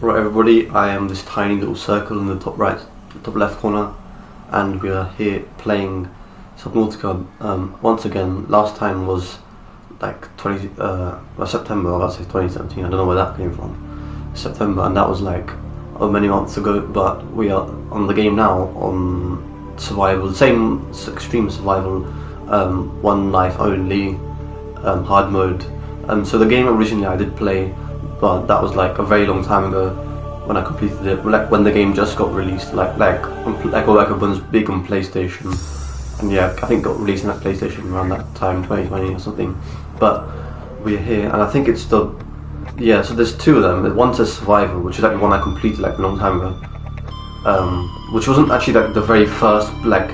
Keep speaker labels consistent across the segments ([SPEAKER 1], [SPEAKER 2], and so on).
[SPEAKER 1] Right, everybody, I am this tiny little circle in the top right, top left corner, and we are here playing Subnautica once again. Last time was like September, I was say 2017, I don't know where that came from. September, and that was like many months ago, but we are on the game now, on survival, same extreme survival, one life only, hard mode. So the game originally I did play, but that was like a very long time ago when I completed it, like when the game just got released, like it was big on PlayStation, and yeah, I think it got released on that PlayStation around that time, 2020 or something. But we're here, and I think it's the so there's two of them. One says survival, which is like the one I completed like a long time ago, which wasn't actually like the very first like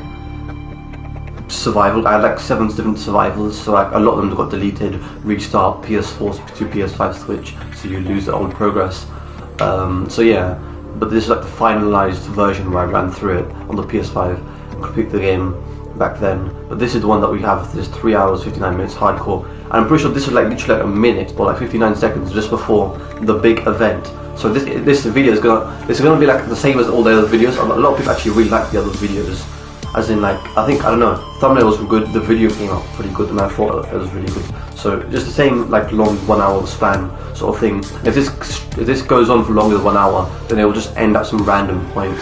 [SPEAKER 1] survival. I had like 7 different survivals, so like a lot of them got deleted, restart, PS4 to PS5 switch, so you lose the old progress. So yeah, but this is like the finalized version where I ran through it on the PS5 and completed the game back then. But this is the one that we have. This 3 hours 59 minutes hardcore, and I'm pretty sure this is like literally like a minute or like 59 seconds just before the big event. So this video is gonna be like the same as all the other videos. A lot of people actually really like the other videos. As in, like, I don't know, thumbnails were good, the video came out pretty good, and I thought it was really good. So just the same like long 1 hour span sort of thing. If this goes on for longer than 1 hour, then it will just end at some random point,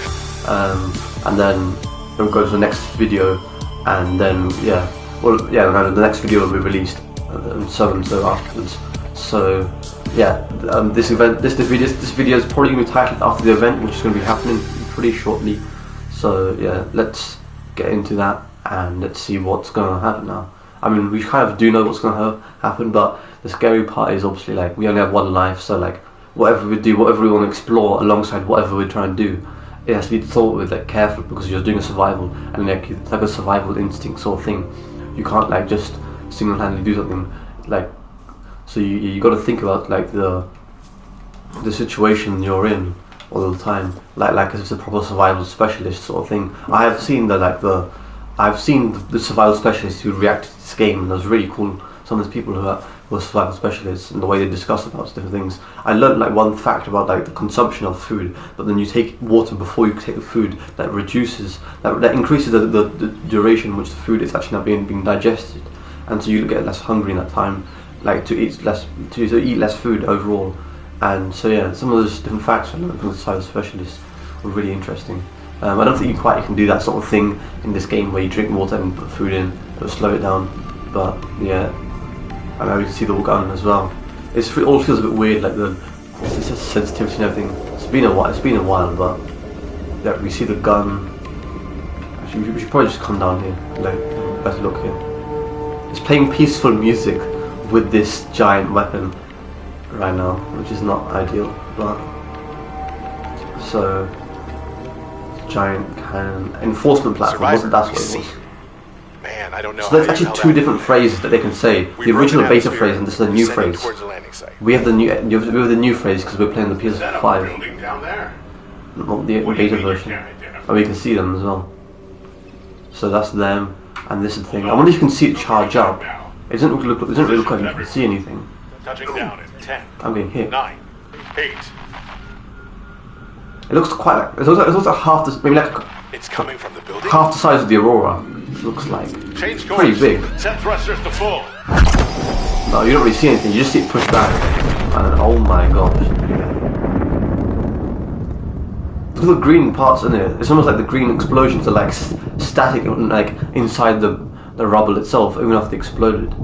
[SPEAKER 1] and then it will go to the next video, and then the next video will be released, and so on so afterwards. So yeah, this video is probably going to be titled after the event, which is going to be happening pretty shortly. So yeah, let's get into that and let's see what's going to happen now. I mean, we kind of do know what's going to happen, but the scary part is obviously like we only have one life, so like whatever we do, whatever we want to explore alongside whatever we're trying to do, it has to be thought with like carefully, because you're doing a survival, and like it's like a survival instinct sort of thing. You can't like just single-handedly do something like, so you got to think about like the situation you're in all the time, like as if it's a proper survival specialist sort of thing. I've seen the survival specialists who react to this game, and it was really cool. Some of these people who are survival specialists, and the way they discuss about different things. I learned like one fact about like the consumption of food, but then you take water before you take the food, that increases the duration in which the food is actually not being digested, and so you get less hungry in that time, like to eat less food overall. And so yeah, some of those different facts I learned from the survival specialists were really interesting. I don't think you quite can do that sort of thing in this game where you drink water and put food in, it'll slow it down. But yeah, and now you can see the gun as well. It all feels a bit weird, like the sensitivity and everything. It's been a while, but yeah, we see the gun. Actually, we should probably just come down here, like better look here. It's playing peaceful music with this giant weapon right now, which is not ideal, but so giant cannon enforcement platform. That's what it was.
[SPEAKER 2] Man, I don't know.
[SPEAKER 1] So there's actually 2 different phrases that they can say. The original beta phrase and this is the new phrase. We have the new phrase because we're playing the PS5, not the beta version, and we can see them as well. So that's them, and this is the thing. I wonder if you can see it charge up. It doesn't really look like you can see anything.
[SPEAKER 2] Touching down in 10.
[SPEAKER 1] I'm getting hit.
[SPEAKER 2] 9, 8.
[SPEAKER 1] It looks quite like it looks like half the, maybe like
[SPEAKER 2] It's coming from the building.
[SPEAKER 1] half the size of the Aurora. It looks like
[SPEAKER 2] Change
[SPEAKER 1] pretty
[SPEAKER 2] course.
[SPEAKER 1] big.
[SPEAKER 2] Set thrusters to full.
[SPEAKER 1] No, you don't really see anything. You just see it push back. And oh my gosh! Look at the green parts in it. It's almost like the green explosions are like static, like inside the rubble itself, even after they exploded.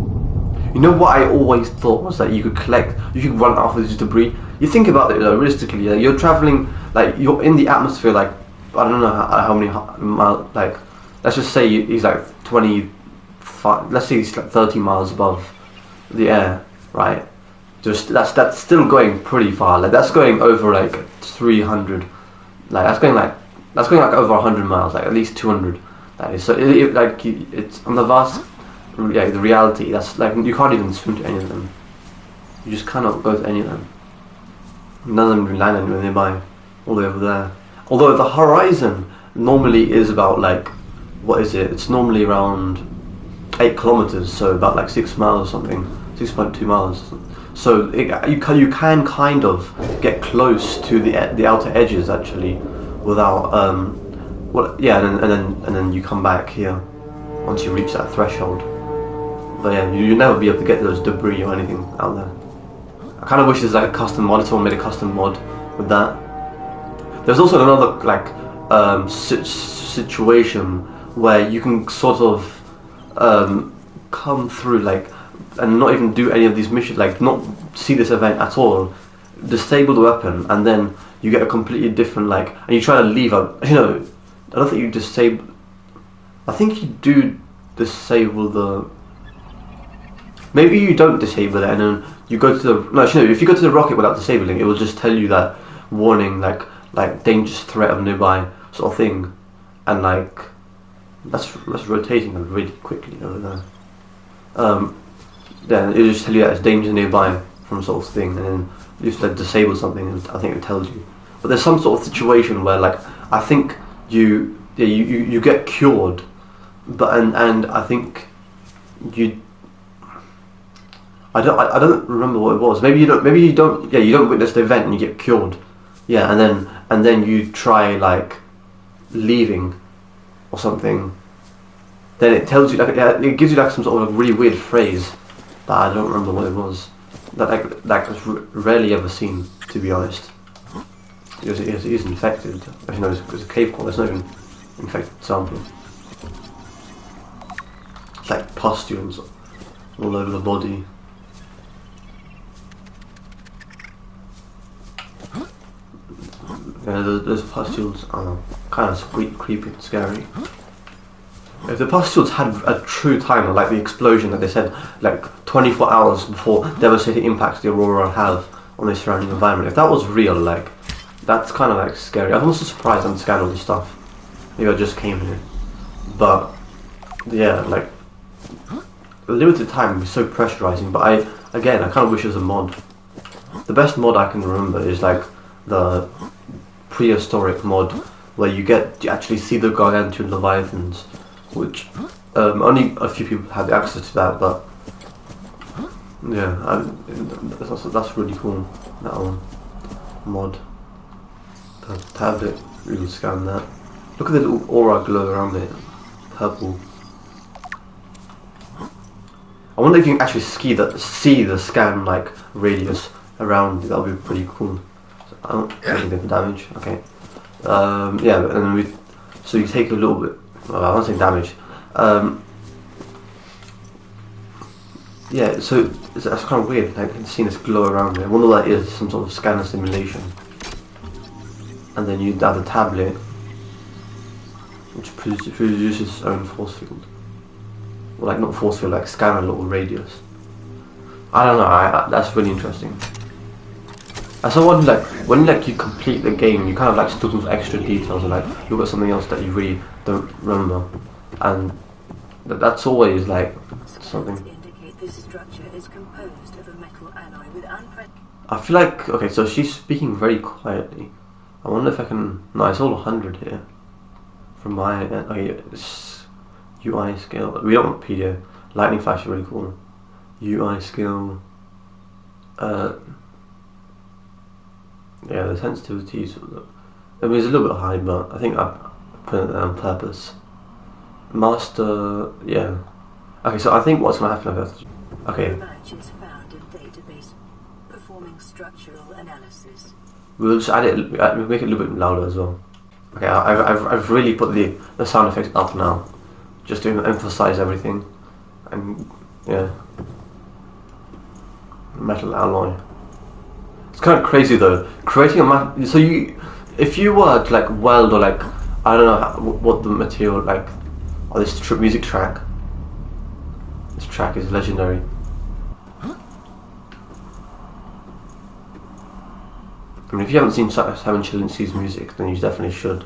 [SPEAKER 1] You know what I always thought was that you could run off with this debris. You think about it though, realistically, like, you're traveling, like you're in the atmosphere, like I don't know how many miles, like let's just say he's like 25, let's say he's like 30 miles above the air, right? Just that's still going pretty far. Like that's going over like 300, like that's going like over 100 miles, like at least 200. That is so it's on the vast. Yeah, the reality, that's like, you can't even swim to any of them. You just cannot go to any of them. None of them land anywhere nearby, all the way over there. Although the horizon normally is about like, what is it? It's normally around 8 kilometers, so about like 6 miles or something, 6.2 miles. So you can kind of get close to the outer edges actually, without and then you come back here once you reach that threshold. But yeah, you'll never be able to get those debris or anything out there. I kind of wish there's like a custom mod. Someone made a custom mod with that. There's also another like situation where you can sort of come through like and not even do any of these missions, like not see this event at all, disable the weapon, and then you get a completely different like, and you try to leave. I don't think you disable. I think you do disable the. Maybe you don't disable it, and then you go to the. No, if you go to the rocket without disabling, it will just tell you that warning, like dangerous threat of nearby sort of thing, and like that's rotating really quickly over there. Then it'll just tell you that it's danger nearby from sort of thing, and then you just like disable something, and I think it tells you. But there's some sort of situation where like I think you get cured, but and I think you. I don't remember what it was. Maybe you don't. Yeah, you don't witness the event and you get cured. Yeah, and then you try like leaving or something. Then it tells you like it gives you like some sort of really weird phrase that I don't remember what it was. That was rarely ever seen, to be honest. It is infected. Actually, no, it's a cave core. It's not even infected sample. It's like pustules all over the body. Yeah, those pustules are kind of creepy and scary. If the pustules had a true timer, like the explosion that they said, like 24 hours before devastating impacts the aurora will have on the surrounding environment, if that was real, like, that's kind of like scary. I'm also surprised I scanned all this stuff. Maybe I just came here. But, yeah, like, the limited time would be so pressurizing, but I kind of wish it was a mod. The best mod I can remember is like the prehistoric mod where you actually see the gargantuan leviathans, which only a few people have access to that, but yeah, that's really cool, that one mod. The tablet, we will scan that. Look at the little aura glow around it, purple. I wonder if you can actually see the scan like radius around it. That would be pretty cool. So I don't really get the damage. Okay. Yeah, and then so you take a little bit. Well, I won't say damage. Yeah, so that's kind of weird. Like seeing this glow around it. I wonder what that is. Some sort of scanner simulation. And then you add a tablet, which produces its own force field. Well, like not force field, like scanner little radius. I don't know. That's really interesting. I saw one like when you complete the game, you kind of like still some extra details and like look at something else that you really don't remember, and that's always like something.
[SPEAKER 3] Indicate this structure is composed of a metal alloy with
[SPEAKER 1] I feel like okay, so she's speaking very quietly. I wonder if I can. No, it's all 100 here. From my end. Okay, it's UI scale. We don't want PDF. Lightning flash is really cool. UI scale. Yeah, the sensitivity is. I mean, it's a little bit high, but I think I put it there on purpose. Master. Yeah. Okay, so I think what's gonna happen is. Okay.
[SPEAKER 3] match is found in database performing structural analysis.
[SPEAKER 1] We'll just add it. We'll make it a little bit louder as well. Okay, I've really put the sound effects up now, just to emphasize everything, and yeah, metal alloy. It's kind of crazy though, creating a so if you were to like weld or like I don't know what the material like. Oh, this music track. This track is legendary. I mean, if you haven't seen Simon Chilinski's music, then you definitely should.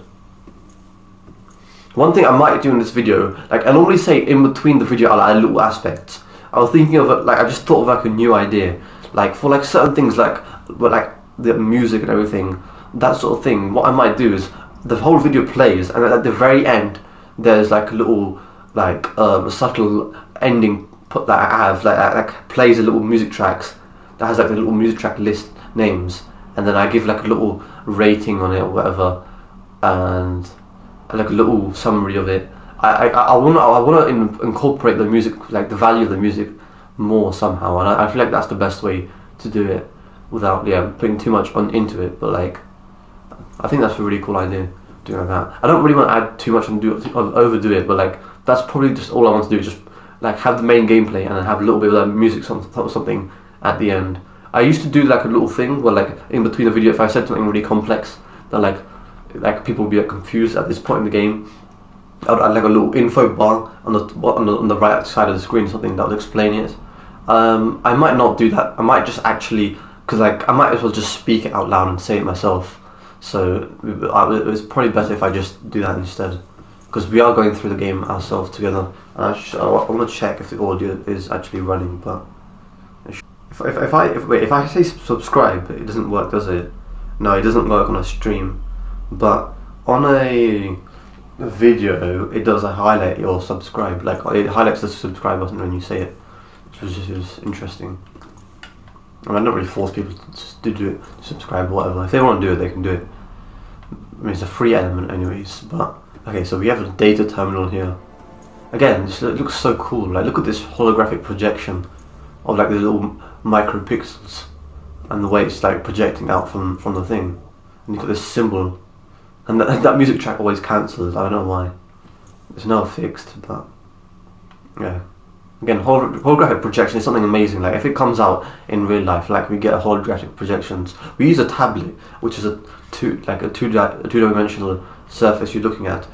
[SPEAKER 1] One thing I might do in this video, like I normally say in between the video, I'll add little aspects. I was thinking of it, like I just thought of like a new idea, like for like certain things, like the music and everything, that sort of thing. What I might do is the whole video plays, and at the very end, there's like a little like subtle ending put that I have like plays a little music tracks that has like the little music track list names. and then I give like a little rating on it or whatever, and like a little summary of it. I wanna incorporate the music, like the value of the music, more somehow, and I feel like that's the best way to do it without putting too much into it. But like, I think that's a really cool idea, doing like that. I don't really want to add too much and overdo it, but like that's probably just all I want to do. Is just like have the main gameplay and then have a little bit of that music something at the end. I used to do like a little thing where like in between the video, if I said something really complex, that like people would be like confused at this point in the game, I would add like a little info bar on the right side of the screen, something that would explain it. I might not do that. I might just actually, because like I might as well just speak it out loud and say it myself. So it's probably better if I just do that instead, because we are going through the game ourselves together. I want to check if the audio is actually running, but if I say subscribe, it doesn't work, does it? No, it doesn't work on a stream, but on a video it does highlight your subscribe. Like it highlights the subscribe button when you say it, which is interesting. I don't really force people to do it, to subscribe or whatever. If they want to do it, they can do it. I mean, it's a free element anyways. But okay, so we have a data terminal here. Again, it looks so cool. Like, look at this holographic projection of like the little micropixels and the way it's like projecting out from the thing. And you've got this symbol, and that music track always cancels. I don't know why. It's now fixed, but yeah. Again, holographic projection is something amazing. Like if it comes out in real life, like we get a holographic projections. We use a tablet, which is a two-dimensional surface you're looking at,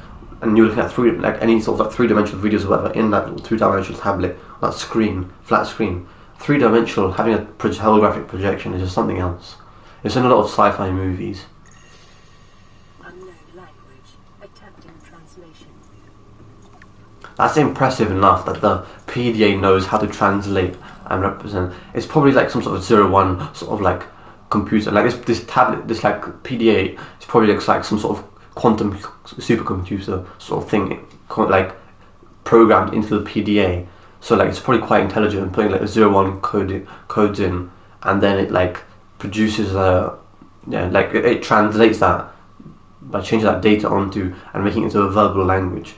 [SPEAKER 1] and you're looking at like any sort of like three-dimensional videos or whatever in that little two-dimensional tablet, that screen, flat screen. Three-dimensional, having a holographic projection is just something else. It's in a lot of sci-fi movies.
[SPEAKER 3] Unknown language. Attempting translation.
[SPEAKER 1] That's impressive enough that the PDA knows how to translate and represent. It's probably like some sort of 01 sort of like computer. Like this tablet, this like PDA, it's probably like some sort of quantum supercomputer sort of thing, like programmed into the PDA. So like it's probably quite intelligent and putting like a 01 codes in, and then it like produces like it translates that by changing that data onto and making it into a verbal language.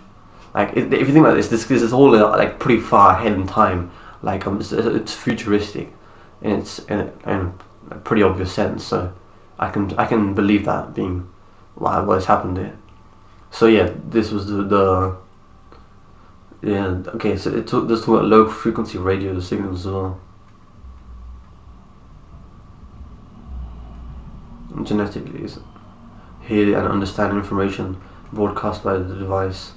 [SPEAKER 1] Like if you think about this is all like pretty far ahead in time. Like it's futuristic, and it's in a pretty obvious sense. So I can believe that being what has happened here. So yeah, this was the okay. So let's talk about low frequency radio signals as well. Genetically, hear and understand information broadcast by the device.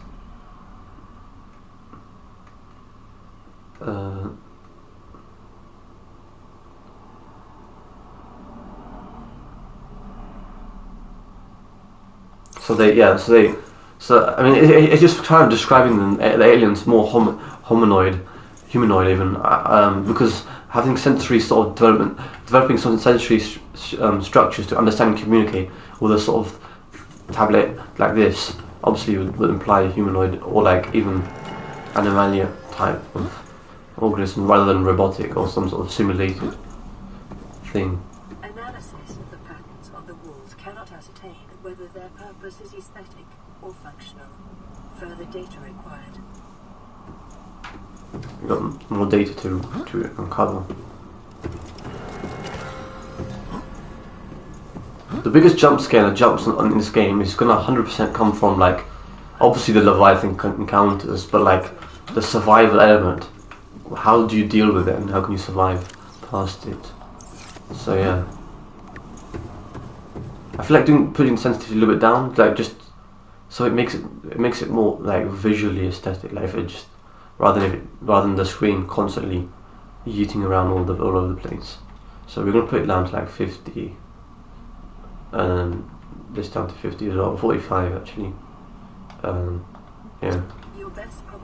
[SPEAKER 1] So I mean, it's just kind of describing them, the aliens more humanoid even, because having sensory sort of developing some sensory structures to understand and communicate with a sort of tablet like this, obviously would imply humanoid or like even animalia type of organism rather than robotic or some sort of simulated thing.
[SPEAKER 3] Analysis of the patterns on the walls cannot ascertain whether their purpose is aesthetic or functional. Further data required.
[SPEAKER 1] We've got more data to uncover. The biggest jump scare that jumps in this game is gonna 100% come from like obviously the Leviathan encounters, but like the survival element. How do you deal with it and how can you survive past it? So yeah, I feel like putting sensitivity a little bit down, like just so it makes it more like visually aesthetic. Like if it just rather than the screen constantly yeeting around all over the place. So we're gonna put it down to like 50, and this down to 50 as well, 45 actually. Yeah.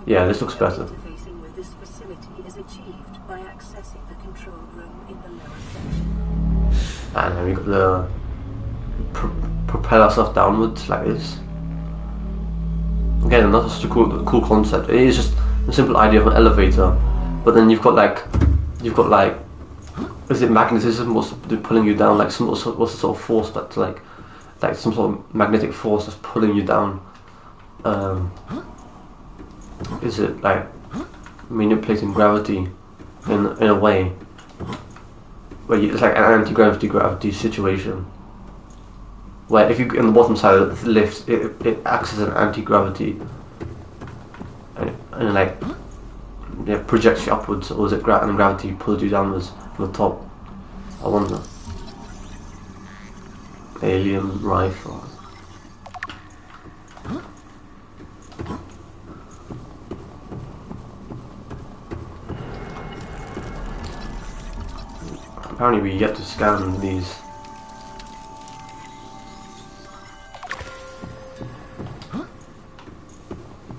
[SPEAKER 1] Yeah, this looks better.
[SPEAKER 3] This facility is achieved by accessing the control room in the lower section.
[SPEAKER 1] And then we got the propel ourselves downwards like this. Again, that's such a cool concept. It is just a simple idea of an elevator, but then you've got like Is it magnetism? What's pulling you down? Like what's the sort of force that's like some sort of magnetic force that's pulling you down? Is it like manipulating gravity in a way where it's like an anti-gravity situation, where if you in the bottom side of the lift, it acts as an anti-gravity and like projects you upwards, or is it and gravity pulls you downwards from the top? I wonder. Alien rifle. Apparently we get to scan these.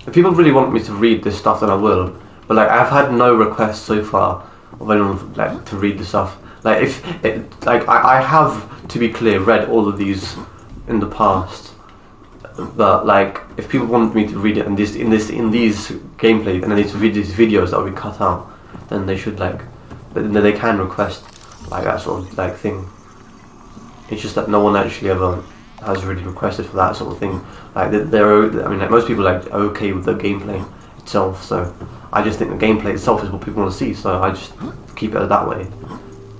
[SPEAKER 1] If people really want me to read this stuff, then I will. But like, I've had no requests so far of anyone like to read the stuff. Like, if it, like I have, to be clear, read all of these in the past. But like, if people want me to read it in these gameplay, and then to read these videos that will be cut out, then they should like, then they can request like that sort of like thing. It's just that no one actually ever has really requested for that sort of thing. Like I mean, like most people like are okay with the gameplay itself. So I just think the gameplay itself is what people want to see. So I just keep it that way.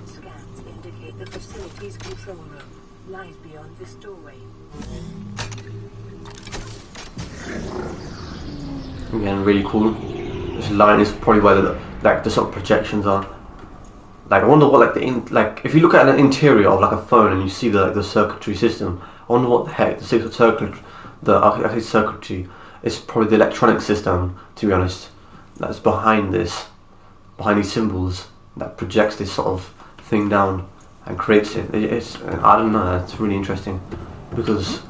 [SPEAKER 3] Scans indicate the facility's control room lies beyond this doorway.
[SPEAKER 1] Again, really cool. This line is probably where the sort of projections are. Like, I wonder what like if you look at an interior of like a phone and you see the circuitry system, I wonder what the heck the circuitry is. Probably the electronic system, to be honest, that's behind these symbols, that projects this sort of thing down and creates it. It's I don't know. It's really interesting because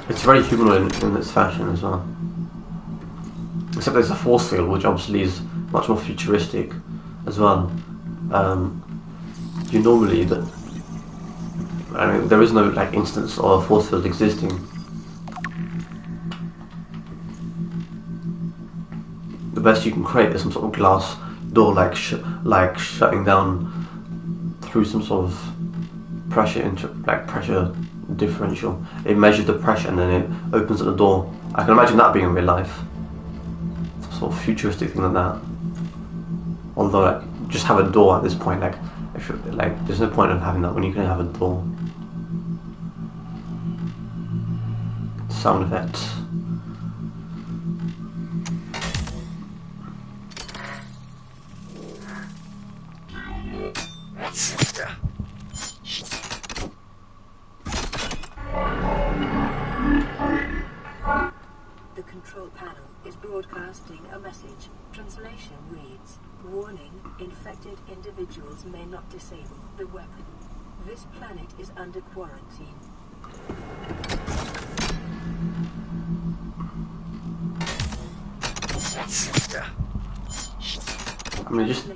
[SPEAKER 1] it's very humanoid in its fashion as well. Except there's a force field, which obviously is much more futuristic as well. You normally there is no like instance of a force field existing. The best you can create is some sort of glass door, like shutting down through some sort of pressure pressure differential. It measures the pressure and then it opens up the door. I can imagine that being in real life. Sort of futuristic thing like that. Although, like, just have a door at this point. Like, if you're, like, there's no point in having that when you can have a door. Sound effects.
[SPEAKER 3] The control panel is broadcasting a message. Translation reads, "Warning, infected individuals may not disable the weapon. This planet is under quarantine."
[SPEAKER 1] I mean, just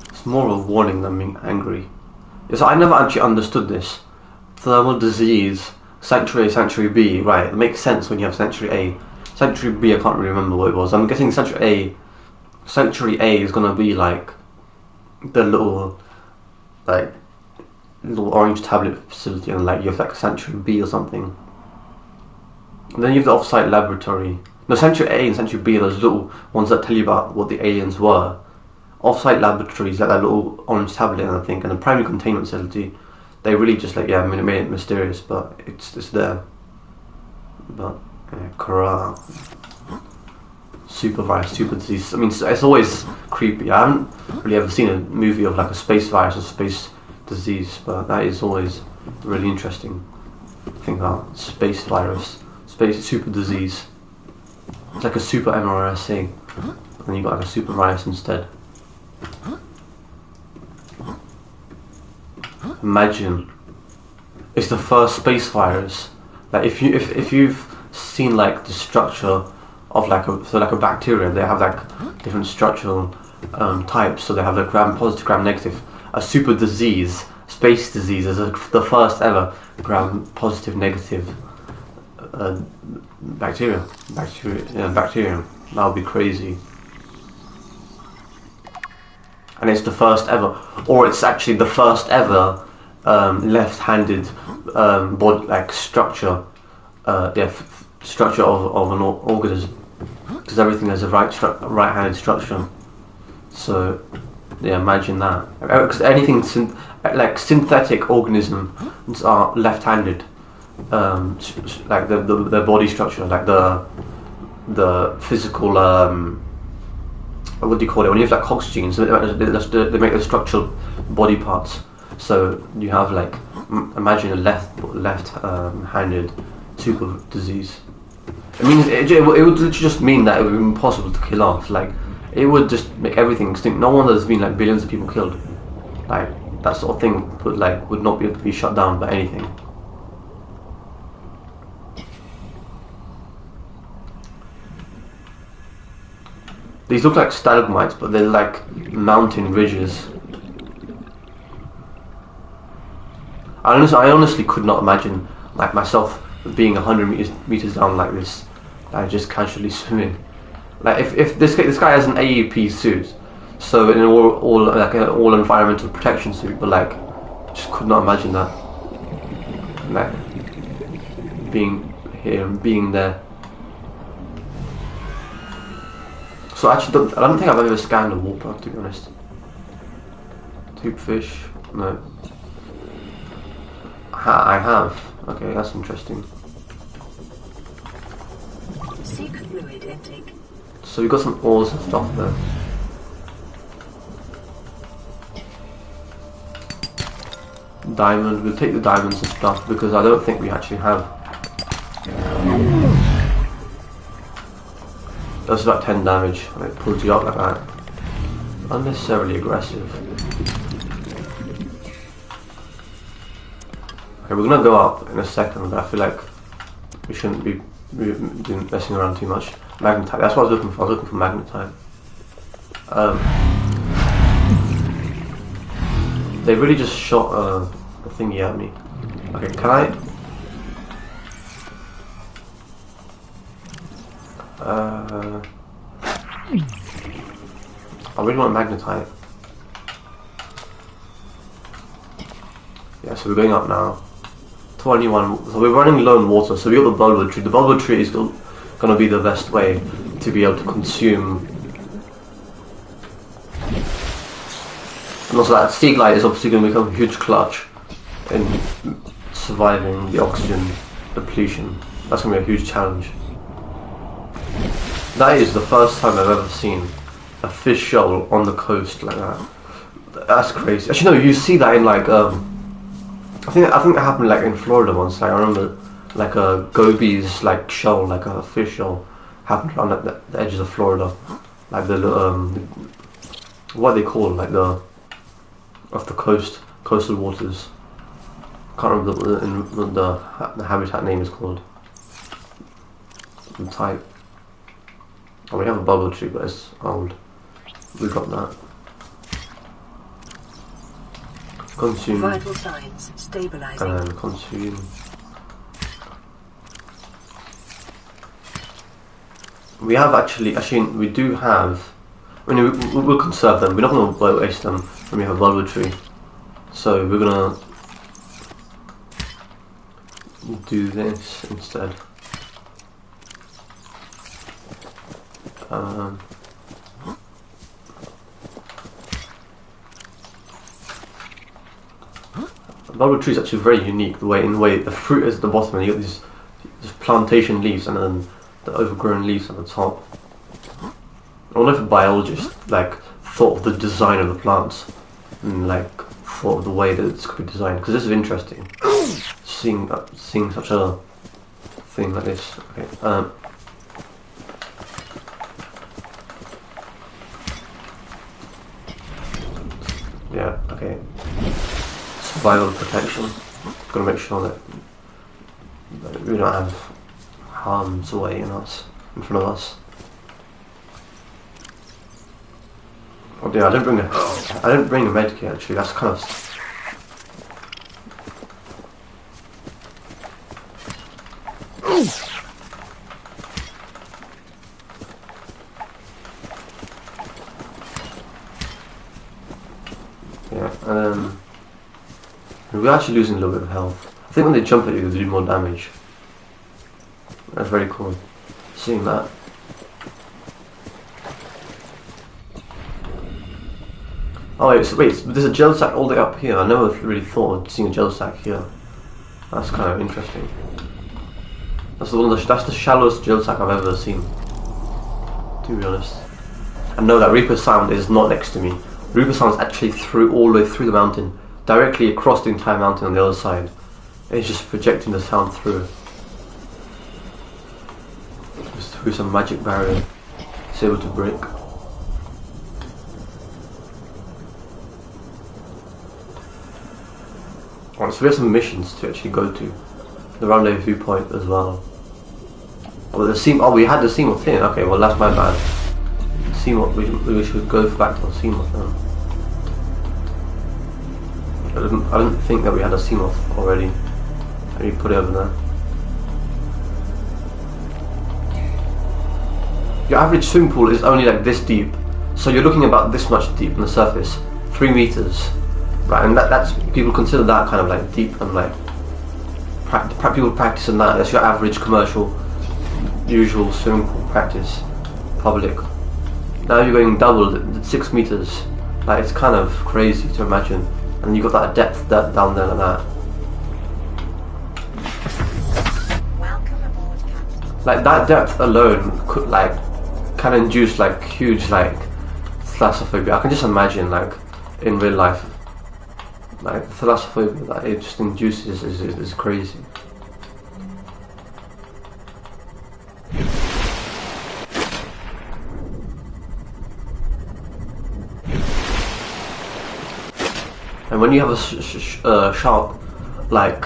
[SPEAKER 1] it's more of a warning than being angry. Yes, I never actually understood this. Thermal disease, Sanctuary A, Sanctuary B, right, it makes sense when you have Sanctuary A. Sanctuary B, I can't really remember what it was. I'm guessing Sanctuary A is gonna be like the little orange tablet facility, and like you have like Sanctuary B or something. And then you have the off-site laboratory. No, Sanctuary A and Sanctuary B are those little ones that tell you about what the aliens were. Off-site laboratories, like that little orange tablet, I think, and the primary containment facility, they really just like, made it mysterious, but it's there. But Corral, super virus, super disease. I mean, it's always creepy. I haven't really ever seen a movie of like a space virus or space disease, but that is always really interesting. Think about space virus, space super disease. It's like a super MRSA, and then you got like a super virus instead. Imagine it's the first space virus. Like if you've seen like the structure of like a bacteria, they have like different structural types. So they have like gram positive, gram negative. A super disease, space disease, is the first ever gram positive, negative bacteria. Bacterium. That would be crazy. And it's the first ever, or it's actually the first ever left-handed body like structure, structure of an organism, because everything has a right-handed structure. So yeah, imagine that. Because anything like synthetic organisms are left-handed, like the body structure, like the physical. What do you call it? When you have like Cox genes, they make the structural body parts. So you have like, imagine a left-handed super disease. It means it would just mean that it would be impossible to kill off. Like it would just make everything extinct. No wonder there's been like billions of people killed. Like that sort of thing would not be able to be shut down by anything. These look like stalagmites, but they're like mountain ridges. I honestly could not imagine like myself being 100 meters down like this, like just casually swimming. Like if this guy has an AEP suit, so in all like an all environmental protection suit, but like just could not imagine that, like being here and being there. So actually, I don't think I've ever scanned a water, to be honest. Tube fish, no. I have. Okay, that's interesting.
[SPEAKER 3] Seek fluid intake.
[SPEAKER 1] So we got some ores and stuff there. Diamond. We'll take the diamonds and stuff because I don't think we actually have. That's about 10 damage, and it pulls you up like that. Unnecessarily aggressive. Okay, we're gonna go up in a second, but I feel like we shouldn't be messing around too much. Magnetite, that's what I was looking for. I was looking for magnetite. They really just shot a thingy at me. Okay, can I? I really want magnetite. Yeah, so we're going up now. 21. So we're running low on water. So we got the bulbul tree. The bulbul tree is going to be the best way to be able to consume. And also that steak light is obviously going to become a huge clutch in surviving the oxygen depletion. That's going to be a huge challenge. That is the first time I've ever seen a fish shoal on the coast like that. That's crazy. Actually, no, you see that in like I think that happened like in Florida once. Like, I remember like a gobies like shoal, like a fish shoal, happened around the edges of Florida, like the what they call like the off the coastal waters. Can't remember what the habitat name is called. The type. Oh, we have a bubble tree, but it's old. We got that. Consume.
[SPEAKER 3] Vital signs stabilizing.
[SPEAKER 1] And then consume. We have actually, we do have. I mean, we'll conserve them. We're not going to waste them when we have a bubble tree. So we're going to do this instead. The bubble tree is actually very unique. The way the fruit is at the bottom, and you got these plantation leaves, and then the overgrown leaves at the top. I wonder if a biologist like thought of the design of the plants and like thought of the way that this could be designed, because this is interesting. Seeing such a thing like this. Okay. Yeah. Okay. Survival protection. Got to make sure that we don't have harm's way in front of us. Oh dear, I didn't bring a medkit actually. That's kind of. We're actually losing a little bit of health. I think when they jump at you, they do more damage. That's very cool. Seeing that. Oh wait, there's a gel sack all the way up here. I never really thought of seeing a gel sack here. That's kind of interesting. That's the shallowest gel sack I've ever seen, to be honest. And no, that Reaper sound is not next to me. Reaper sound is actually all the way through the mountain, directly across the entire mountain on the other side. It's just projecting the sound through. Just through some magic barrier. It's able to break. Alright, so we have some missions to actually go to. The rendezvous point as well. Oh, we had the Seymour thing. Okay, well that's my bad. Seymour, we should go back to the Seymour then. I didn't think that we had a Seymour already. Let me put it over there. Your average swimming pool is only like this deep, so you're looking about this much deep on the surface, 3 meters, right? And that's people consider that kind of like deep, and like people practicing that. That's your average commercial, usual swimming pool practice, public. Now you're going double at 6 meters. Like it's kind of crazy to imagine, and you got that depth down there like that. Like that depth alone could can induce like huge like thalassophobia. I can just imagine like in real life, like thalassophobia that it just induces is crazy. And when you have a sharp like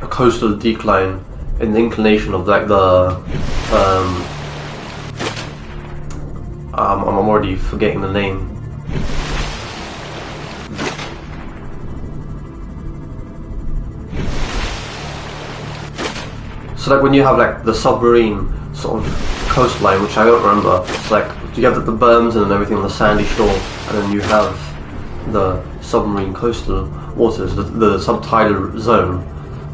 [SPEAKER 1] a coastal decline in the inclination of like the I'm already forgetting the name. So like when you have like the submarine sort of coastline, which I don't remember, it's like you have the berms and everything on the sandy shore, and then you have the submarine coastal waters, the subtidal zone.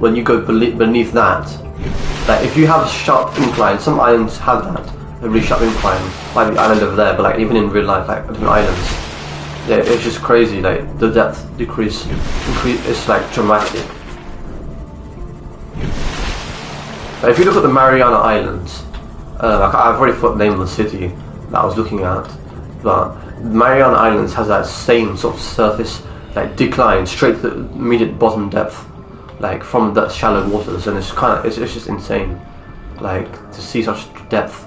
[SPEAKER 1] When you go beneath that, like if you have a sharp incline, some islands have that, a really sharp incline, like the island over there, but like even in real life, like different islands, yeah, it's just crazy. Like the depth increase, it's like dramatic. Like, if you look at the Mariana Islands, like I've already forgot the name of the city that I was looking at, but Mariana Islands has that same sort of surface, like decline straight to the immediate bottom depth, like from the shallow waters, and it's just insane, like to see such depth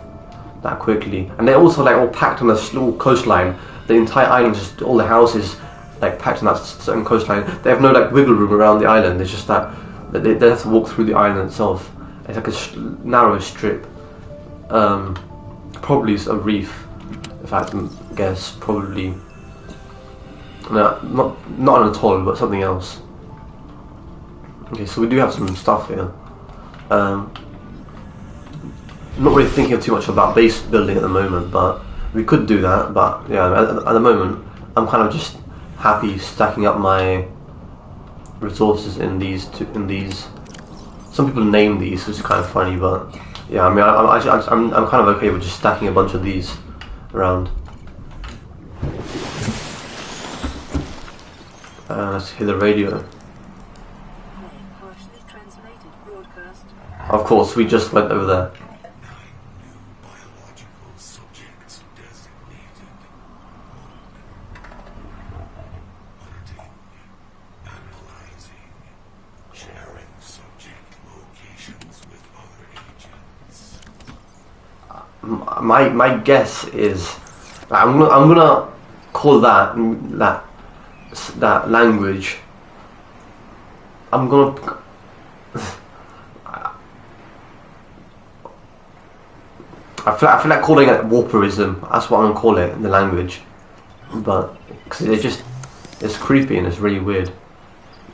[SPEAKER 1] that quickly. And they're also like all packed on a small coastline. The entire island, just all the houses, like packed on that certain coastline. They have no like wiggle room around the island. It's just that they have to walk through the island itself. It's like a narrow strip. Probably a reef, if I had to guess. Probably no, not an atoll, but something else. Okay, so we do have some stuff here. Not really thinking too much about base building at the moment, but we could do that. But yeah, at the moment, I'm kind of just happy stacking up my resources in these. Some people name these, which is kind of funny, but yeah, I mean, I'm kind of okay with just stacking a bunch of these around. Let's hear the radio. Of course, we just went over there. My guess is I'm gonna call that language. I'm gonna. I feel like calling it warperism. That's what I'm gonna call it in the language, but because it's creepy and it's really weird,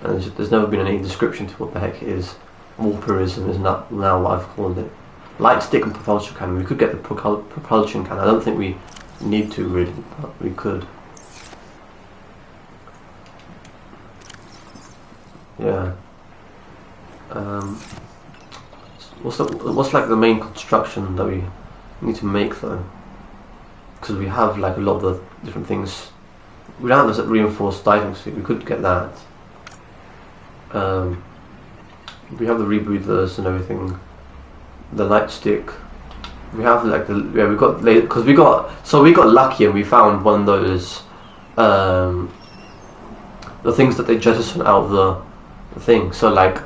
[SPEAKER 1] and there's never been any description to what the heck it is. Warperism is not now what I've called it. Light stick and propulsion cannon. We could get the propulsion cannon. I don't think we need to really, but we could. Yeah. What's like the main construction that we need to make though? Because we have like a lot of the different things. We don't have this reinforced diving suit. We could get that. We have the rebreathers and everything. The nightstick. We have like we got because we got lucky and we found one of those the things that they jettison out of the thing. So like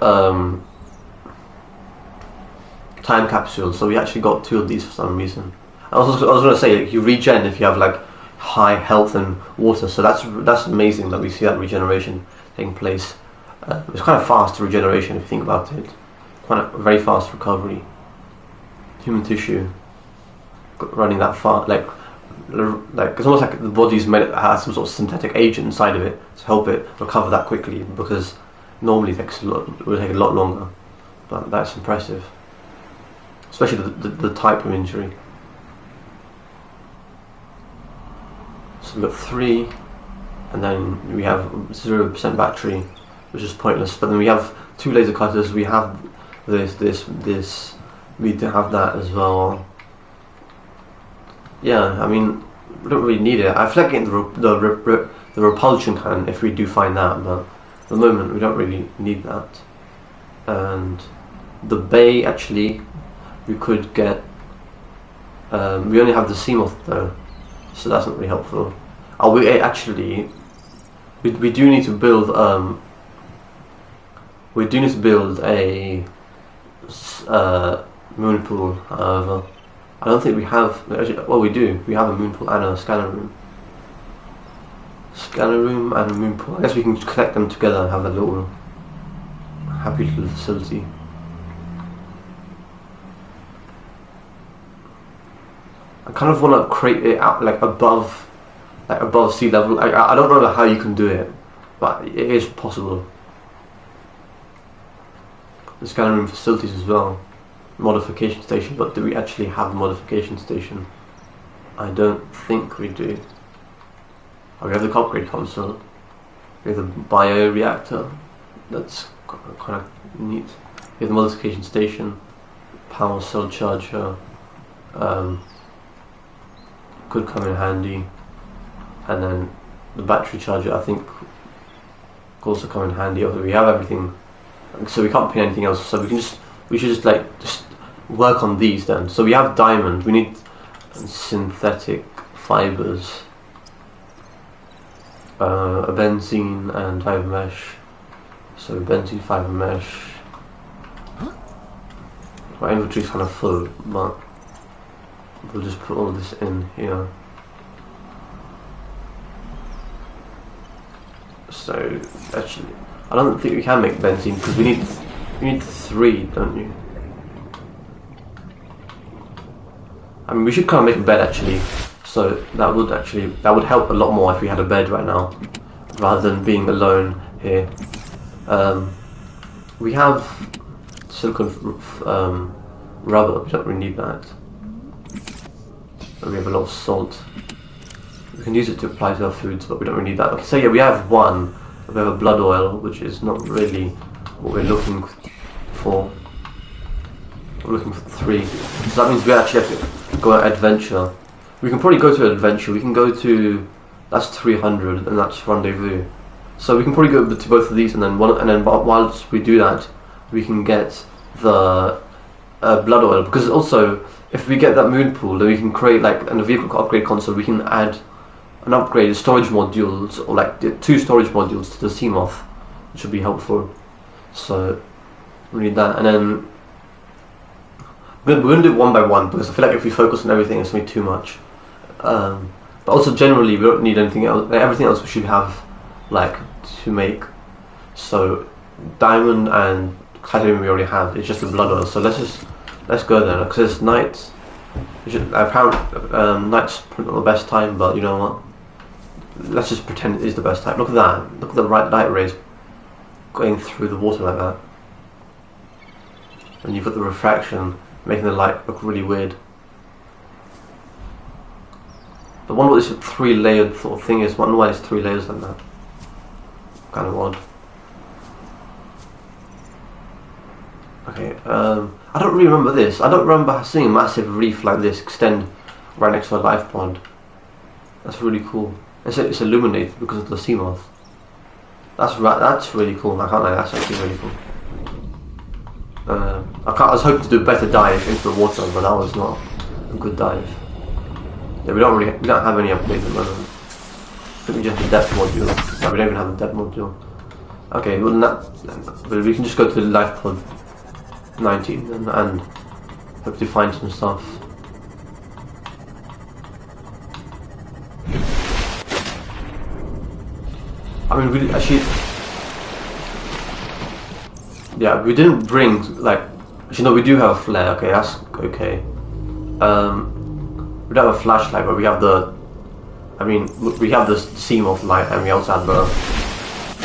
[SPEAKER 1] time capsules. So we actually got 2 of these for some reason. I was going to say like, you regen if you have like high health and water. So that's amazing that we see that regeneration taking place. It's kind of fast regeneration if you think about it. Quite a very fast recovery. Human tissue running that far, like it's almost like the body's has some sort of synthetic agent inside of it to help it recover that quickly, because normally it would take a lot longer. But that's impressive, especially the type of injury. So we've got 3, and then we have 0% battery, which is pointless. But then we have 2 laser cutters. We have this. We do have that as well. Yeah, I mean, we don't really need it. I feel like getting the repulsion cannon if we do find that, but at the moment we don't really need that. And the bay, actually, we could get. We only have the Seamoth though, so that's not really helpful. Oh, we actually we do need to build. We do need to build a moon pool. However, I don't think we have. Actually, well, we do. We have a moon pool and a scanner room. Scanner room and a moon pool. I guess we can connect them together and have a little happy little facility. I kind of want to create it out like above sea level. I don't know how you can do it, but it is possible. The scanner room facilities as well. Modification station, but do we actually have a modification station? I don't think we do. Oh, we have the upgrade console. We have the bioreactor. That's kind of neat. We have the modification station, power cell charger. Could come in handy, and then the battery charger. I think could also come in handy. Although we have everything, so we can't pin anything else. So we should just work on these then. So we have diamond. We need synthetic fibers, a benzene and fiber mesh. So benzene, fiber mesh. My inventory is kind of full, but we'll just put all this in here. So actually, I don't think we can make benzene because we need 3, don't you? I mean, we should kind of make a bed actually. So that would help a lot more if we had a bed right now, rather than being alone here. We have silicon rubber. We don't really need that. And we have a lot of salt. We can use it to apply to our foods, but we don't really need that. Okay, so yeah, we have 1. We have a blood oil, which is not really what we're looking for. We're looking for 3. So that means we actually have to go on an adventure. We can probably go to an adventure. We can go to, that's 300, and that's rendezvous. So we can probably go to both of these, and then whilst we do that, we can get the blood oil, because also if we get that moon pool, then we can create in the vehicle upgrade console. We can add an upgrade storage modules, or 2 storage modules to the Seamoth, which would be helpful. So we need that, and then we're going to do it one by one, because I feel like if we focus on everything, it's going to be too much. But also generally, we don't need anything else. Everything else we should have to make. So diamond and titanium we already have. It's just the blood oil. So let's go there, because it's night. Apparently, night's not the best time, but you know what? Let's just pretend it is the best time. Look at that. Look at the light rays going through the water like that. And you've got the refraction making the light look really weird. I wonder what this 3-layered sort of thing is. I wonder why it's 3 layers like that. Kind of odd. Okay, I don't really remember this. I don't remember seeing a massive reef like this extend right next to a life pond. That's really cool. It's illuminated because of the sea moth. That's right. That's really cool. I can't lie. That's actually really cool. I was hoping to do a better dive into the water, but that was not a good dive. Yeah, we don't have any updates at the moment. I think we just have the depth module. No, we don't even have the depth module. Okay, well but we can just go to life pod 19 and hopefully find some stuff. I mean, we actually, yeah, we didn't bring like. Actually, no, we do have a flare. Okay, that's okay. We don't have a flashlight, but we have the. I mean, we have the CMOS light, and we also have the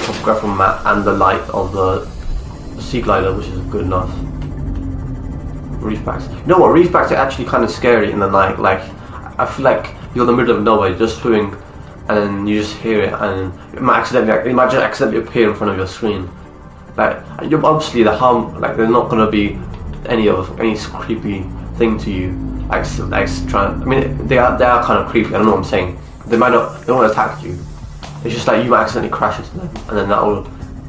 [SPEAKER 1] topographical map and the light of the sea glider, which is good enough. Reef backs. You know what? Reef backs are actually kind of scary in the night. Like, I feel like you're in the middle of nowhere, you're just swimming, and you just hear it, and it might just accidentally appear in front of your screen. Like, you're obviously they're not gonna be any creepy thing to you. I mean, they are kind of creepy. I don't know what I'm saying. They won't attack you. It's just like you might accidentally crash into them, and then that will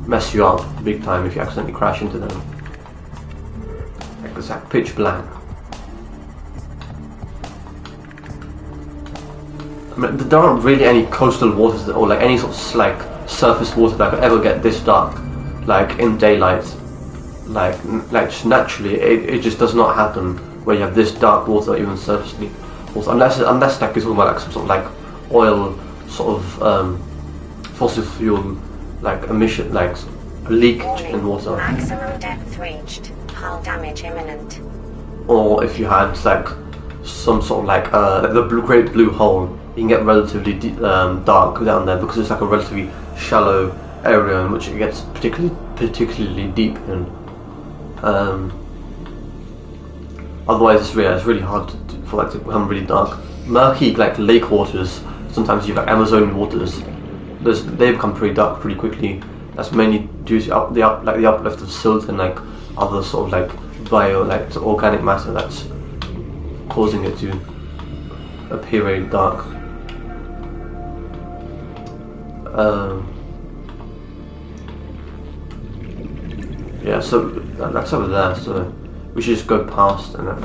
[SPEAKER 1] mess you up big time if you accidentally crash into them. Like it's like pitch black. I mean, there aren't really any coastal waters or like any sort of like surface water that could ever get this dark, like in daylight. Like just naturally, it just does not happen where you have this dark water, even surfacely water, unless like you're talking about like some sort of like oil sort of fossil fuel like emission, like leakage in water.
[SPEAKER 4] Maximum depth reached. Hull damage imminent.
[SPEAKER 1] Or if you had like some sort of like the great blue hole, you can get relatively dark down there because it's like a relatively shallow area in which it gets particularly deep in. Otherwise, it's really hard for like to become really dark. Murky like lake waters. Sometimes you have like Amazon waters. They become pretty dark pretty quickly. That's mainly due to the uplift of silt and like other sort of like organic matter that's causing it to appear very dark. Yeah, so that's over there. So we should just go past and I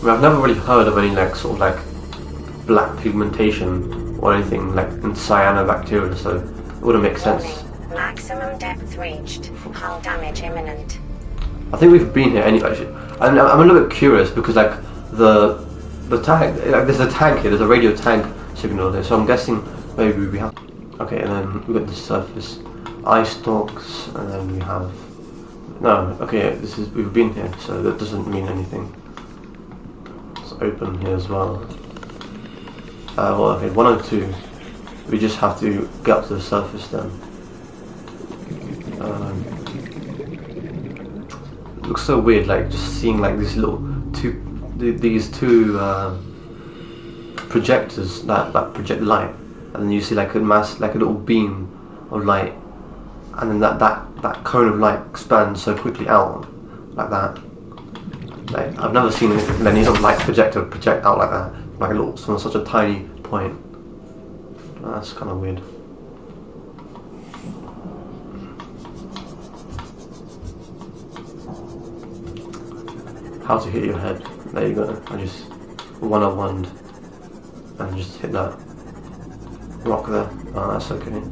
[SPEAKER 1] mean, I've never really heard of any like sort of like black pigmentation or anything like in cyanobacteria, so it wouldn't make sense.
[SPEAKER 4] Maximum depth reached. Hull damage imminent.
[SPEAKER 1] I think we've been here anyway. I'm a little bit curious because like the tag, like there's a tag here, there's a radio tag signal there, so I'm guessing maybe we have. Okay, and then we got the surface ice stalks, and then we have no. Okay, we've been here, so that doesn't mean anything. It's open here as well. Well, okay, 102. We just have to get up to the surface then. It looks so weird, like just seeing like these two projectors that project light, and then you see like a little beam of light, and then that cone of light expands so quickly out like that. Like I've never seen any sort of light projector project out like that, like a little from such a tiny point. That's kind of weird. How to hit your head. There you go. I just 101'd and just hit that rock there. Oh, that's okay.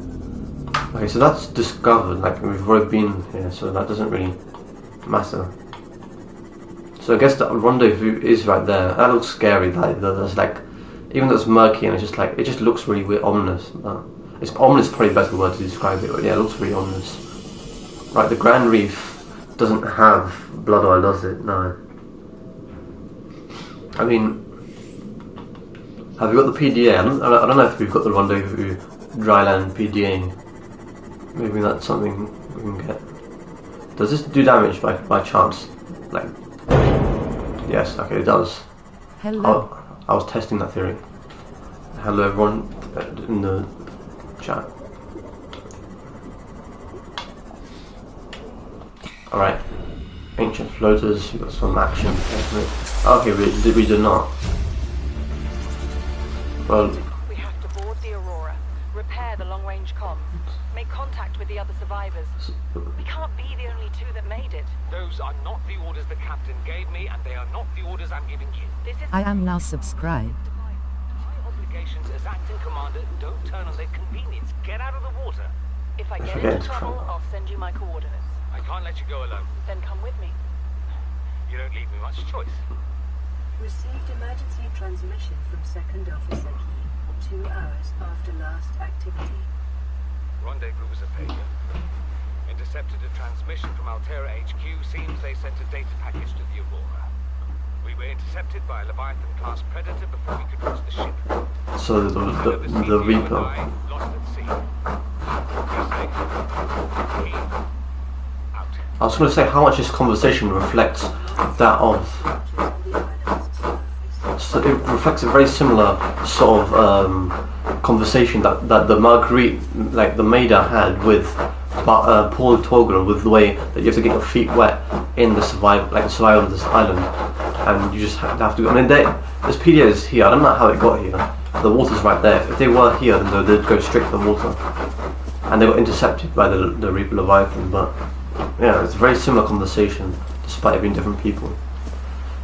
[SPEAKER 1] Okay, so that's discovered. Like we've already been here, so that doesn't really matter. So I guess the rendezvous is right there. That looks scary. Like there's like, even though it's murky and it's just like it just looks really weird, ominous. It's ominous, probably a better word to describe it. But yeah, it looks really ominous. Right, the Grand Reef doesn't have blood oil, does it? No. I mean, have we got the PDA? I don't know if we've got the rendezvous dryland PDA. Maybe that's something we can get. Does this do damage by chance? Like, yes, okay, it does.
[SPEAKER 5] Hello.
[SPEAKER 1] I was testing that theory. Hello everyone in the chat. Alright. Ancient floaters, we've got some action. Okay, we did not. Well,
[SPEAKER 5] We have to board the Aurora, repair the long-range comms, make contact with the other survivors. We can't be the only two that made it.
[SPEAKER 6] Those are not the orders the captain gave me, and they are not the orders I'm giving you.
[SPEAKER 5] This is
[SPEAKER 7] I am now subscribed.
[SPEAKER 6] My obligations as acting commander don't turn on their convenience. Get out of the water.
[SPEAKER 5] If I get
[SPEAKER 1] Forget
[SPEAKER 5] into
[SPEAKER 1] it.
[SPEAKER 5] trouble, I'll send you my coordinates.
[SPEAKER 6] I can't let you go alone.
[SPEAKER 5] Then come with me.
[SPEAKER 6] You don't leave me much choice.
[SPEAKER 3] Received emergency transmission from Second Officer Key 2 hours after last activity.
[SPEAKER 6] Rendezvous was a failure. Intercepted a transmission from Altera HQ. Seems they sent a data package to the Aurora. We were intercepted by a Leviathan-class predator before we could reach the ship.
[SPEAKER 1] so the Reaper.
[SPEAKER 6] Lost at sea. Key. Out.
[SPEAKER 1] I was going to say how much this conversation reflects that of. So it reflects a very similar sort of conversation that the Marguerite, like the Maida, had with Paul Toggle, with the way that you have to get your feet wet in the survival of this island, and you just have to. I mean, this PDA is here. I don't know how it got here. The water's right there. If they were here, then they'd go straight to the water, and they got intercepted by the Reaper Leviathan. But yeah, it's a very similar conversation, despite it being different people.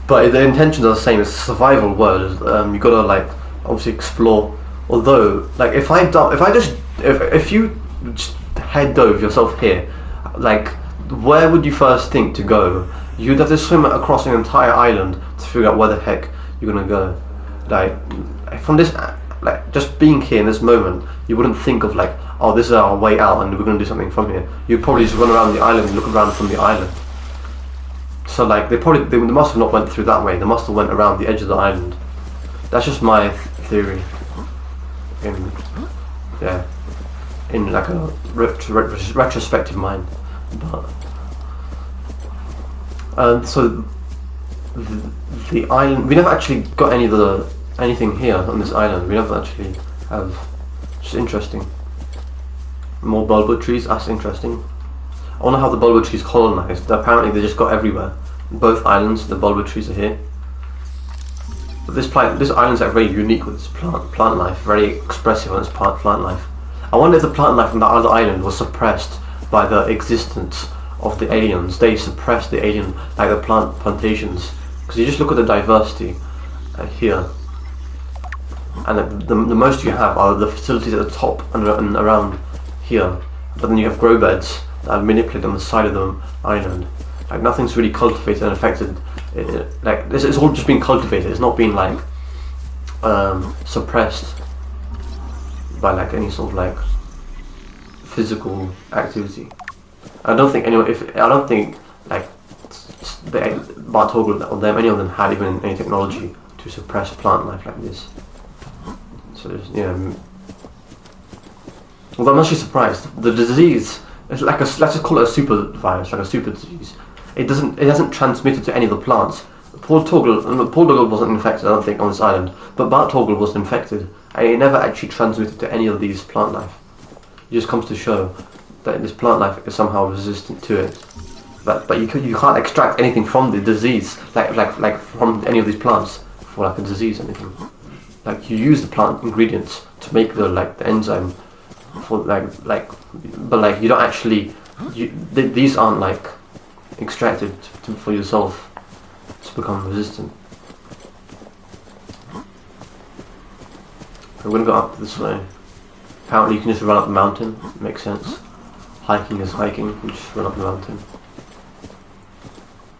[SPEAKER 1] But the intentions are the same. It's a survival world. You gotta like obviously explore. Although, like if you just head dove yourself here, like where would you first think to go? You'd have to swim across an entire island to figure out where the heck you're gonna go. Like from this, like just being here in this moment, you wouldn't think of like, oh, this is our way out and we're gonna do something from here. You'd probably just run around the island and look around from the island. So like they must have not went through that way. They must have went around the edge of the island. That's just my theory. In like a retrospective mind. But so the island. We never actually got anything here on this island. We never actually have. It's interesting. More bulba trees. That's interesting. I wonder how the bulba trees colonized. Apparently they just got everywhere. Both islands, the bulba trees are here. But this island's like very unique with its plant life, very expressive on its plant life. I wonder if the plant life on the other island was suppressed by the existence of the aliens. They suppressed the alien, like the plantations. Because you just look at the diversity here, and the most you have are the facilities at the top and around here. But then you have grow beds that are manipulated on the side of the island. Like nothing's really cultivated and affected. Like this, it's all just been cultivated. It's not been like suppressed by like any sort of like physical activity. I don't think like Bartogl or them, any of them had even any technology to suppress plant life like this. So yeah. Well, I'm actually surprised. The disease. It's like let's just call it a super virus, like a super disease. It hasn't transmitted to any of the plants. Paul Toggle wasn't infected, I don't think, on this island, but Bart Toggle was infected, and it never actually transmitted to any of these plant life. It just comes to show that this plant life is somehow resistant to it. But you can't extract anything from the disease, like from any of these plants for like a disease or anything. Like you use the plant ingredients to make the enzyme for but like you don't actually these aren't like extracted for yourself to become resistant. We're gonna go up this way. Apparently you can just run up the mountain. Makes sense. Hiking is hiking. You just run up the mountain.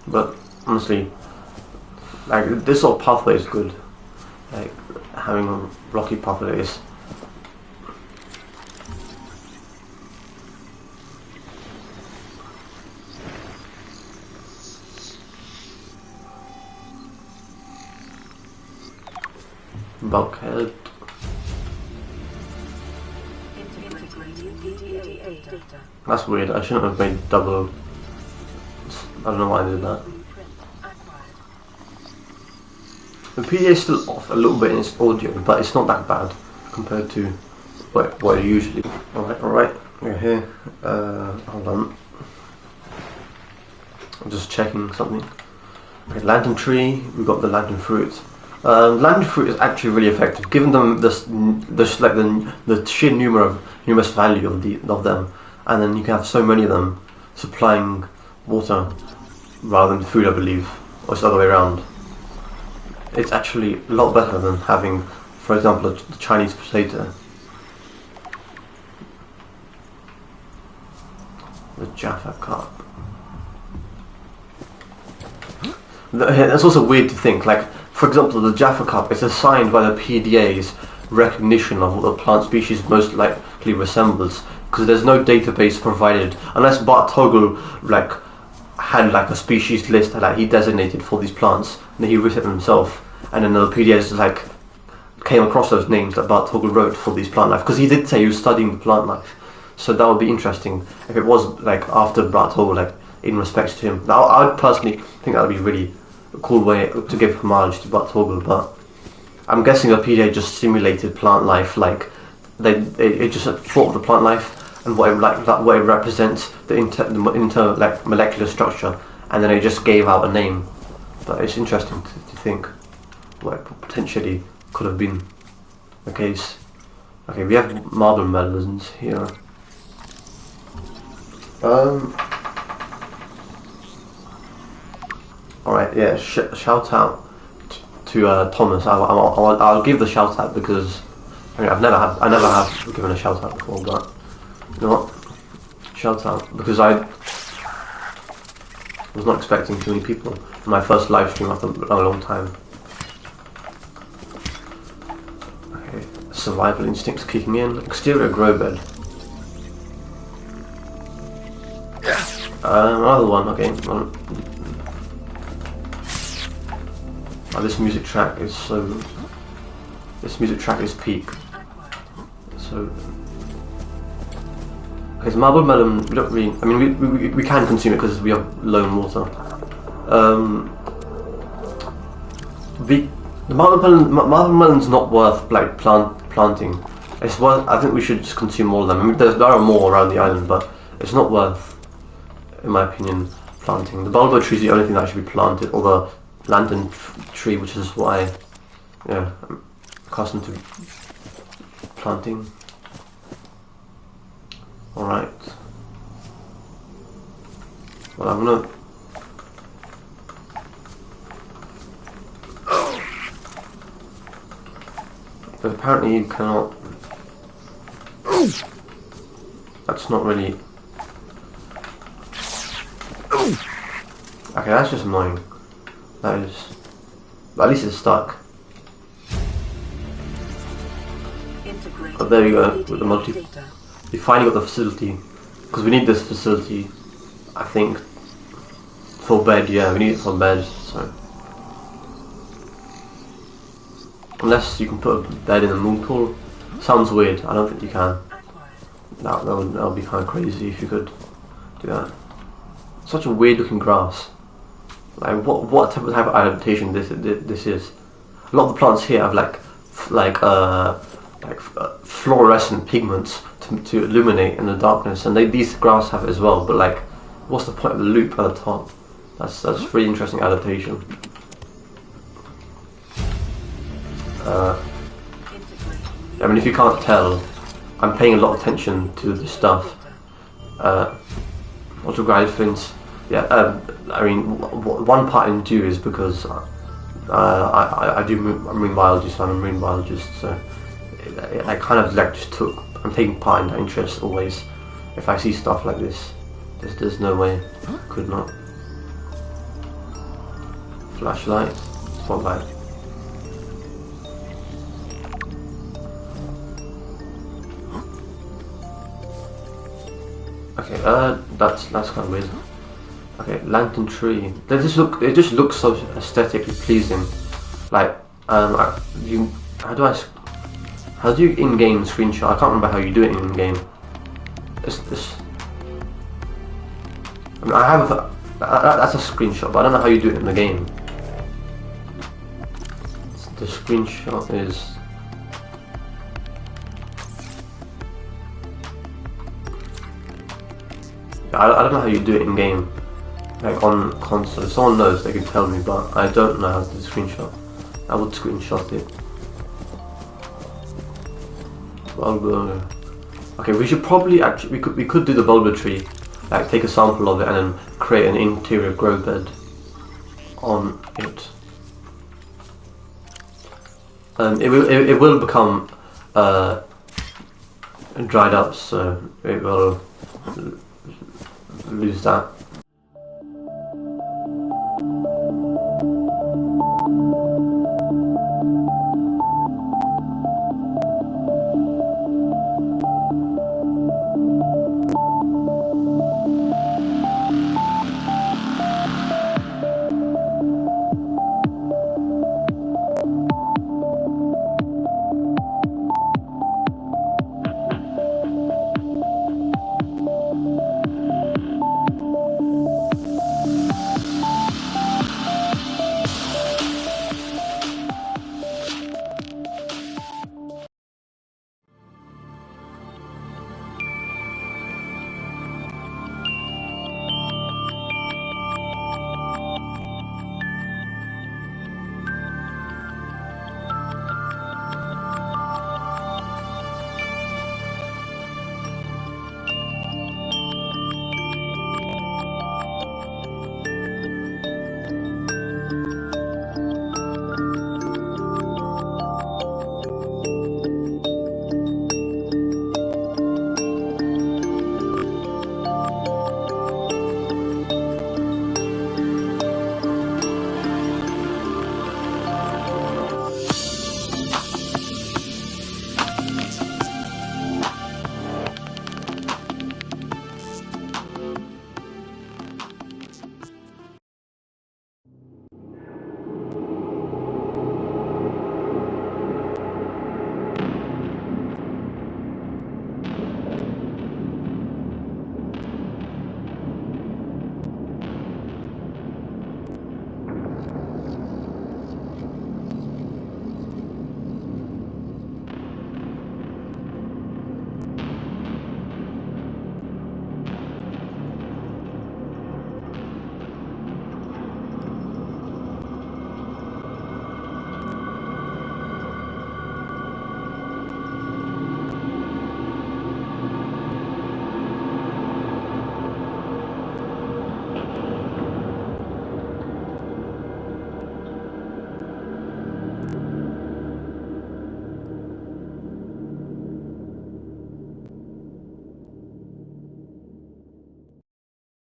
[SPEAKER 1] But honestly, like this sort of pathway is good. Like having a rocky pathway is. Bulkhead. That's weird. I shouldn't have made double. I don't know why I did that. The PDA is still off a little bit in its audio, but it's not that bad compared to what it usually. Alright, we're here. Hold on. I'm just checking something. Okay, lantern tree. We got the lantern fruit. Lantern fruit is actually really effective, given them the sheer numerous value of them, and then you can have so many of them supplying water rather than food, I believe, or it's the other way around. It's actually a lot better than having, for example, the Chinese potato. The Jaffa carp. It's also weird to think, like, for example, the Jaffa carp is assigned by the PDA's recognition of what the plant species most likely resembles, because there's no database provided, unless Bartogl had a species list that he designated for these plants, and then he wrote it himself, and then the PDA's came across those names that Bartogl wrote for these plant life, because he did say he was studying the plant life. So that would be interesting if it was after Bartogl, in respect to him. Now, I would personally think that would be really a cool way to give homage to Bartogl, but I'm guessing the PDA just simulated plant life, they just thought of the plant life and what it represents, the molecular structure, and then it just gave out a name. But it's interesting to think what potentially could have been the case. Okay, we have marble melons here. Alright, yeah, shout out to Thomas. I'll give the shout out because I never have given a shout out before, but you know what? Shout out because I was not expecting too many people in my first live stream after a long time. Okay, survival instincts kicking in. Exterior grow bed. Another one. Okay. Oh, this music track is so. This music track is peak. So. Okay, so marble melon. We don't really. I mean, we can consume it because we have low in water. The marble melon's not worth planting. It's worth. I think we should just consume all of them. I mean, there are more around the island, but it's not worth, in my opinion, planting. The bulbo tree is the only thing that should be planted, or the lantern tree, which is why, yeah, I'm accustomed to planting. Alright. Well, I'm gonna... But apparently you cannot... That's not really... Okay, that's just annoying. That is... But at least it's stuck. But there you go, with the multi... We finally got the facility. Because we need this facility, I think, for bed. Yeah, we need it for bed, so... Unless you can put a bed in a moon pool. Sounds weird, I don't think you can. That would be kind of crazy if you could do that. Such a weird looking grass. Like what type of adaptation this is. A lot of the plants here have fluorescent pigments to illuminate in the darkness, and these grass have it as well. But what's the point of the loop at the top? That's really interesting adaptation. I mean, if you can't tell, I'm paying a lot of attention to this stuff. Autoglyphins. Yeah, I mean, one part in due is because I do marine biology, so I'm a marine biologist, so I kind of I'm taking part in that interest always. If I see stuff like this, there's no way I could not. Flashlight, spotlight. Okay, that's kind of weird. Okay, lantern tree. It just looks so aesthetically pleasing. How do you in-game screenshot? I can't remember how you do it in-game. I mean, I have that's a screenshot, but I don't know how you do it in the game. The screenshot is. I don't know how you do it in game. like on console. If someone knows, they can tell me, but I don't know how to do screenshot. I would screenshot it. Bulba. Okay, we should probably actually we could do the bulba tree, like take a sample of it and then create an interior grow bed on it. It will become dried up, so it will lose that.